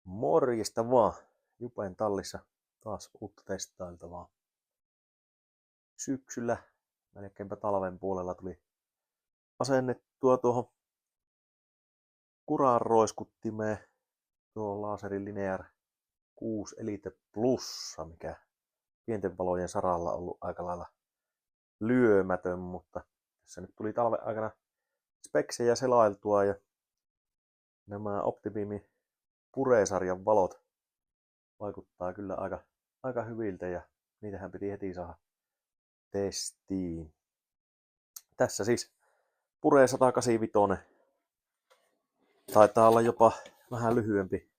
Morjesta vaan. Jupen tallissa taas uutta testailtavaa. Syksyllä, melkeinpä talven puolella tuli asennettua tuohon kuraan roiskuttimeen tuo Laserin Linear 6 Elite Plussa, mikä pienten valojen saralla on ollut aika lailla lyömätön, mutta tässä nyt tuli talven aikana speksejä selailtua ja nämä Optibeamin Pure-sarjan valot vaikuttaa kyllä aika hyviltä ja niitähän piti heti saada testiin. Tässä siis Pure 185. Taitaa olla jopa vähän lyhyempi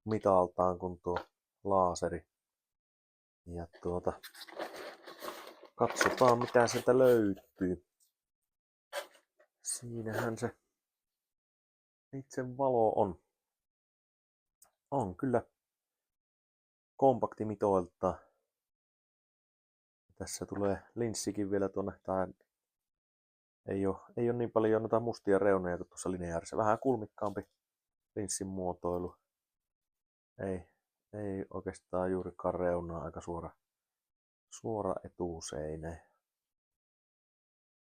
mitaltaan kuin tuo Laseri. Ja katsotaan mitä sieltä löytyy. Siinähän se itse valo on. On kyllä kompaktimitoilta. Tässä tulee linssikin vielä tuonne. Ei ole niin paljon noita mustia reunoja kuin tuossa Linearissa. Vähän kulmikkaampi linssin muotoilu. Ei oikeastaan juurikaan reunaa, aika suora etuseineen.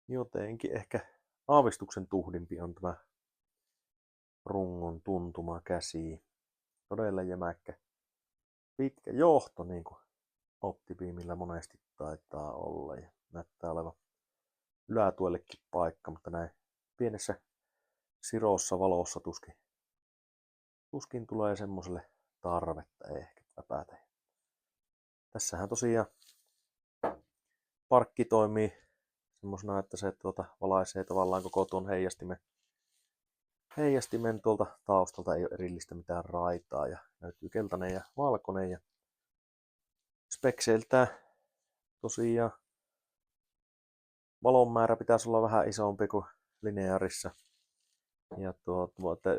Jotenkin ehkä aavistuksen tuhdimpi on tämä rungon tuntuma käsi. Todella jämäkkä. Pitkä johto niin kuin Optibeamilla monesti taitaa olla. Ja näyttää olevan ylätuellekin paikka, mutta näin pienessä sirossa valossa tuskin tulee semmoselle tarvetta ehkä läpätä. Tässähän tosiaan parkki toimii semmosena, että se valaisee tavallaan koko tuon heijastimen tuolta taustalta. Ei ole erillistä mitään raitaa ja löytyy keltainen ja valkoinen ja spekseiltään tosiaan valon määrä pitäisi olla vähän isompi kuin Linearissa. Ja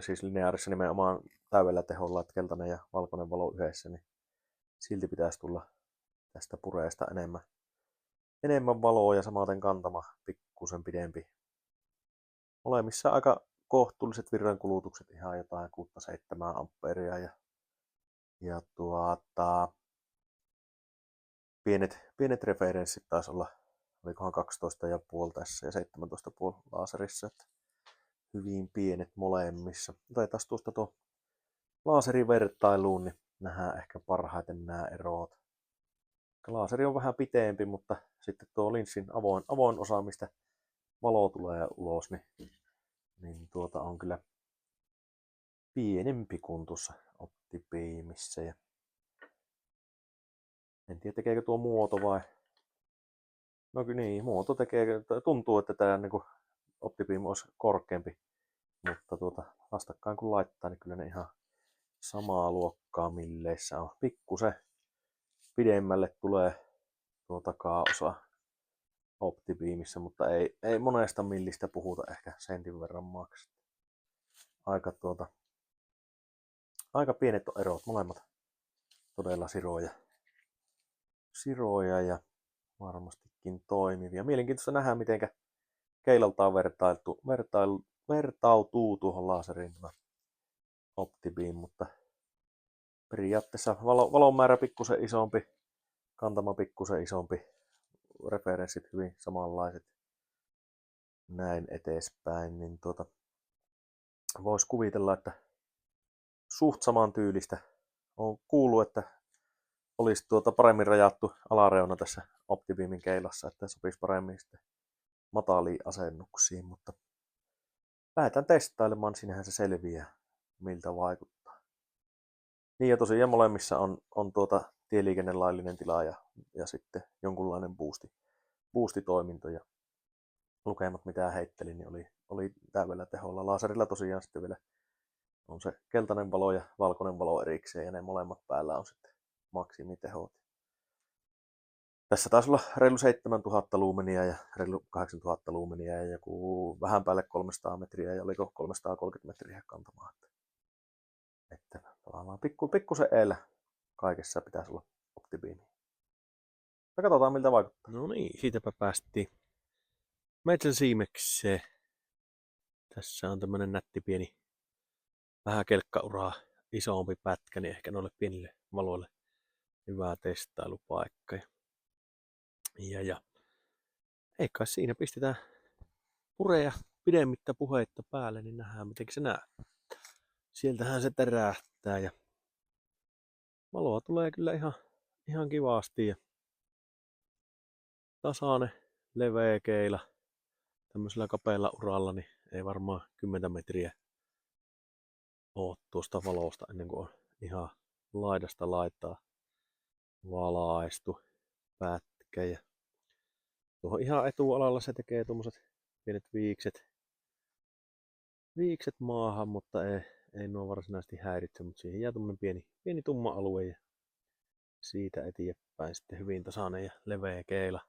siis Linearissa nimenomaan täydellä teholla, että keltainen ja valkoinen valo yhdessä, niin silti pitäisi tulla tästä Pureesta enemmän valoa ja samaten kantama pikkusen pidempi. Molemmissa aika kohtuulliset virrankulutukset, ihan jotain 6-7 amperia ja pienet referenssit taisi olla, olikohan 12,5 tässä ja 17,5 Laserissa, että hyvin pienet molemmissa. Otetaan tuosta tuo laserivertailuun, niin nähdään ehkä parhaiten nämä erot. Laseri on vähän pitempi, mutta sitten tuo linssin avoin osa, mistä valo tulee ulos, niin on kyllä pienempi kuin tuossa Optibeamissa. Ja en tiedä tekeekö tuo muoto vai... No niin, muoto tekee, tuntuu, että tämä niin Optibeam olisi korkeampi, mutta vastakkain kun laittaa, niin kyllä ne ihan samaa luokkaa milleissä on. Pikkusen pidemmälle tulee tuo takaosa Optibeamissa, mutta ei monesta millistä puhuta, ehkä sentin verran maks. Aika pienet on erot, molemmat todella siroja ja varmastikin toimivia. Mielenkiintoista nähdä, miten keilaltaan vertautuu tuohon Laseriin tämä Optibeam, mutta periaatteessa valon määrä pikkusen isompi, kantama pikkusen isompi, referenssit hyvin samanlaiset, näin eteenpäin, niin voisi kuvitella, että suht saman tyylistä. Olen kuullut, että olisi paremmin rajattu alareuna tässä Optibeamin keilassa, että sopisi paremmin sitten mataliin asennuksiin, mutta lähdetään testailemaan, sinähän se selviää, miltä vaikuttaa. Niin ja tosiaan molemmissa on tieliikennelaillinen tila ja sitten jonkunlainen boostitoiminto ja lukemat mitä heittelin, niin oli täydellä teholla. Laserilla tosiaan sitten vielä on se keltainen valo ja valkoinen valo erikseen ja ne molemmat päällä on sitten maksimitehot. Tässä taisi olla reilu 7000 luumenia ja reilu 8000 luumenia ja joku vähän päälle 300 metriä ja oliko 330 metriä kantamaa. Että tavallaan pikkusen eellä kaikessa pitäisi olla Optibeam. Ja katsotaan miltä vaikuttaa. No niin, siitäpä päästiin metsän siimekseen. Tässä on tämmönen nätti pieni vähän kelkkauraa isompi pätkä, niin ehkä noille pienille valoille hyvä testailupaikka. Ja ei kai siinä, pistetään pureja pidemmittä puheitta päälle, niin nähdään miten se näyttää. Sieltähän se terähtää ja valoa tulee kyllä ihan kivasti ja tasainen, leveä keila. Tämmöisellä kapealla uralla niin ei varmaan 10 metriä ole tuosta valosta ennen kuin on ihan laidasta laitaa valaistu pätkä. Ja tuohon ihan etualalla se tekee tuommoiset pienet viikset maahan, mutta ei nuo varsinaisesti häiritse, mutta siihen jää tuommoinen pieni tumma alue ja siitä eteenpäin sitten hyvin tasainen ja leveä keila.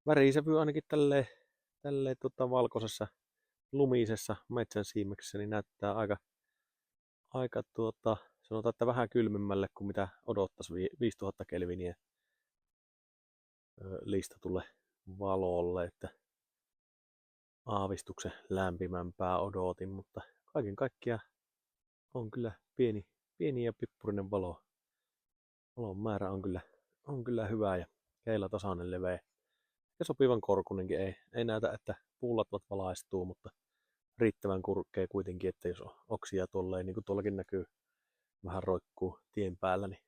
Värisävy ainakin tälleen valkoisessa lumisessa metsän siimeksessä niin näyttää aika sanotaan, että vähän kylmemmälle kuin mitä odottaisi 5000 kelviniä listatulle valolle, että aavistuksen lämpimämpää odotin, mutta kaiken kaikkiaan on kyllä pieni ja pippurinen valo. Valon määrä on kyllä hyvä ja keila tasainen, leveä ja sopivan korkuinenkin. Ei näytä, että puulatvat valaistuu, mutta riittävän kurkea kuitenkin, että jos oksia tolleen, niin kuin tuollakin näkyy, vähän roikkuu tien päällä, niin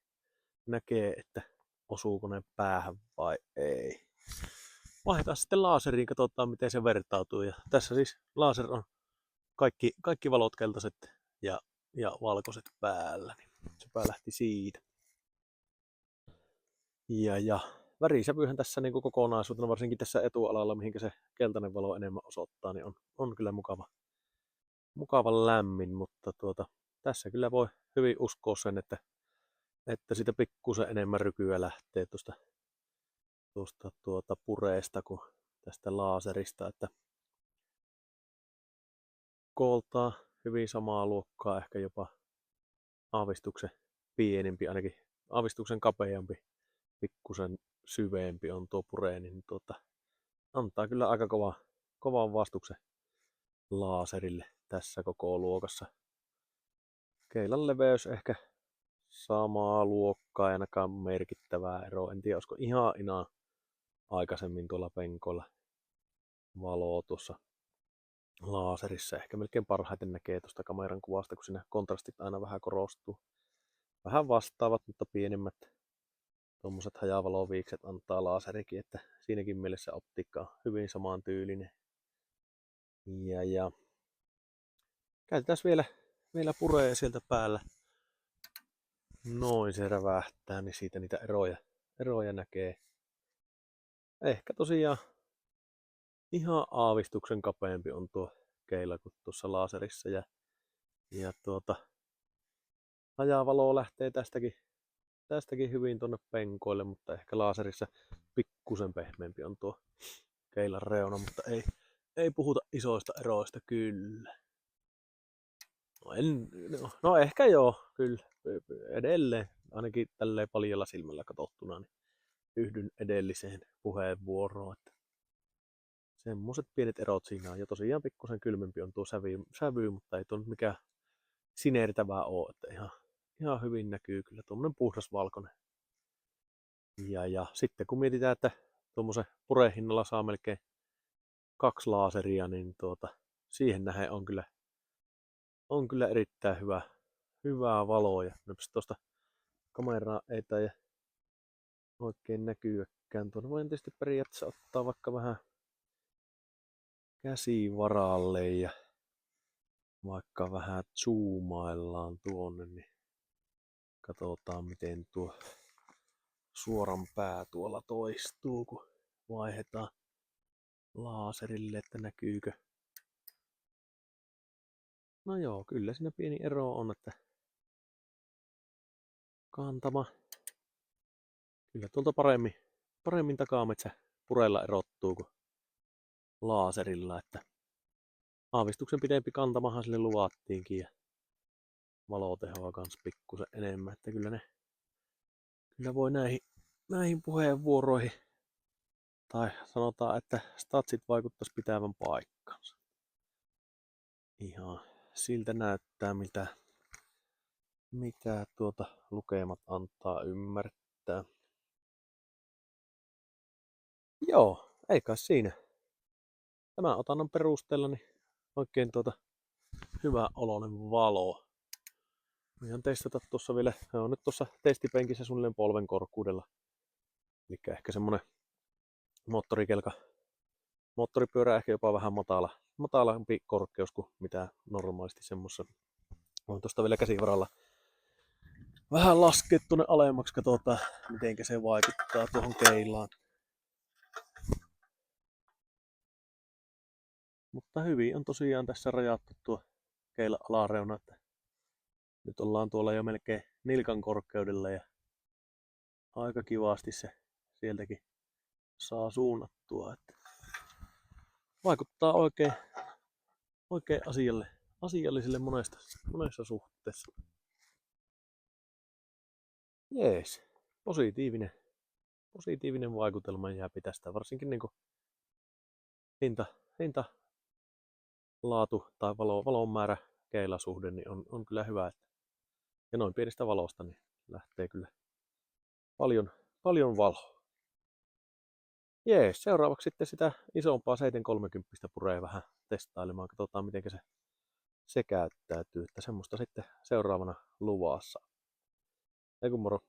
näkee, että osuuko ne päähän vai ei. Vaihdetaan sitten laaseriin, katsotaan miten se vertautuu. Ja tässä siis laser on kaikki valot keltaiset ja valkoiset päällä. Niin sepä lähti siitä. Ja värisävyhän tässä niin kuin kokonaisuutena, varsinkin tässä etualalla, mihinkä se keltainen valo enemmän osoittaa, niin on kyllä mukava lämmin, mutta tässä kyllä voi hyvin uskoa sen, että sitä pikkusen enemmän rykyä lähtee tuosta pureesta kuin tästä laaserista, että kooltaa hyvin samaa luokkaa, ehkä jopa aavistuksen pienempi, ainakin aavistuksen kapeampi, pikkusen syvempi on tuo pure, niin antaa kyllä aika kovan vastuksen laaserille tässä koko luokassa. Keilan leveys ehkä samaa luokkaa, ainakaan merkittävää eroa. En tiedä, olisiko ihan aikaisemmin tuolla penkoilla valoa tuossa laaserissa. Ehkä melkein parhaiten näkee tuosta kameran kuvasta, kun siinä kontrastit aina vähän korostuu. Vähän vastaavat, mutta pienemmät tuommoiset hajavaloviikset antaa laaserikin, että siinäkin mielessä optiikka on hyvin samantyylinen. Ja käytetään vielä pureja sieltä päällä. Noin se rävähtää, niin siitä niitä eroja näkee. Ehkä tosiaan ihan aavistuksen kapeampi on tuo keila kuin tuossa laaserissa. Ja hajavalo lähtee tästäkin hyvin tuonne penkoille, mutta ehkä laaserissa pikkusen pehmeämpi on tuo keilan reuna, mutta ei puhuta isoista eroista kyllä. No ehkä joo, kyllä. Edelleen, ainakin tälleen paljolla silmällä katsottuna, niin yhdyn edelliseen puheenvuoroon. Että semmoiset pienet erot siinä on. Ja tosiaan pikkusen kylmempi on tuo sävy, mutta ei tuo nyt mikään sinertävää ole. Että ihan hyvin näkyy kyllä tuommoinen puhdas valkoinen. Ja sitten kun mietitään, että tuommoisen purehinnalla saa melkein 2 laaseria, niin siihen nähden on kyllä erittäin hyvää valoa. Ja tuosta kameraa ei taida oikein näkyäkään. Tuonne voin tietysti periaatteessa ottaa vaikka vähän käsivaralle ja vaikka vähän zoomaillaan tuonne, niin katsotaan miten tuo suoran pää tuolla toistuu, kun vaihdetaan laaserille, että näkyykö. No joo, kyllä siinä pieni ero on, että kantama kyllä tuolta paremmin takametsä pureilla erottuu kuin laaserilla, että aavistuksen pidempi kantamahan sille luvattiinkin ja valotehoa kans pikkusen enemmän, että kyllä voi näihin puheenvuoroihin tai sanotaan, että statsit vaikuttaisi pitävän paikkansa. Ihan siltä näyttää, mitä lukemat antaa ymmärtää. Joo, ei kai siinä. Tämän otannan perusteella niin oikein hyvä oloinen valo. Ihan testata tuossa vielä, se on nyt tuossa testipenkissä suunnilleen polven korkuudella. Eli ehkä semmonen moottoripyörä ehkä jopa vähän matalampi korkeus kuin mitä normaalisti semmossa. On tuosta vielä käsivaralla vähän laskea tuonne alemmaksi, katsotaan mitenkä se vaikuttaa tuohon keilaan. Mutta hyvin on tosiaan tässä rajattu tuo keilan alareuna, että nyt ollaan tuolla jo melkein nilkan korkeudella ja aika kivasti se sieltäkin saa suunnattua. Että vaikuttaa oikein asialliselle monessa suhteessa. Jees, positiivinen vaikutelma jääpi tästä, varsinkin niinku hinta, laatu tai valon määrä keilasuhde niin on kyllä hyvä. Ja noin pienestä valosta niin lähtee kyllä paljon valoa. Jees, seuraavaksi sitten sitä isompaa 730 puree vähän testailemaan. Katsotaan miten se käyttäytyy. Että semmoista sitten seuraavana luvassa. Ei kun moro.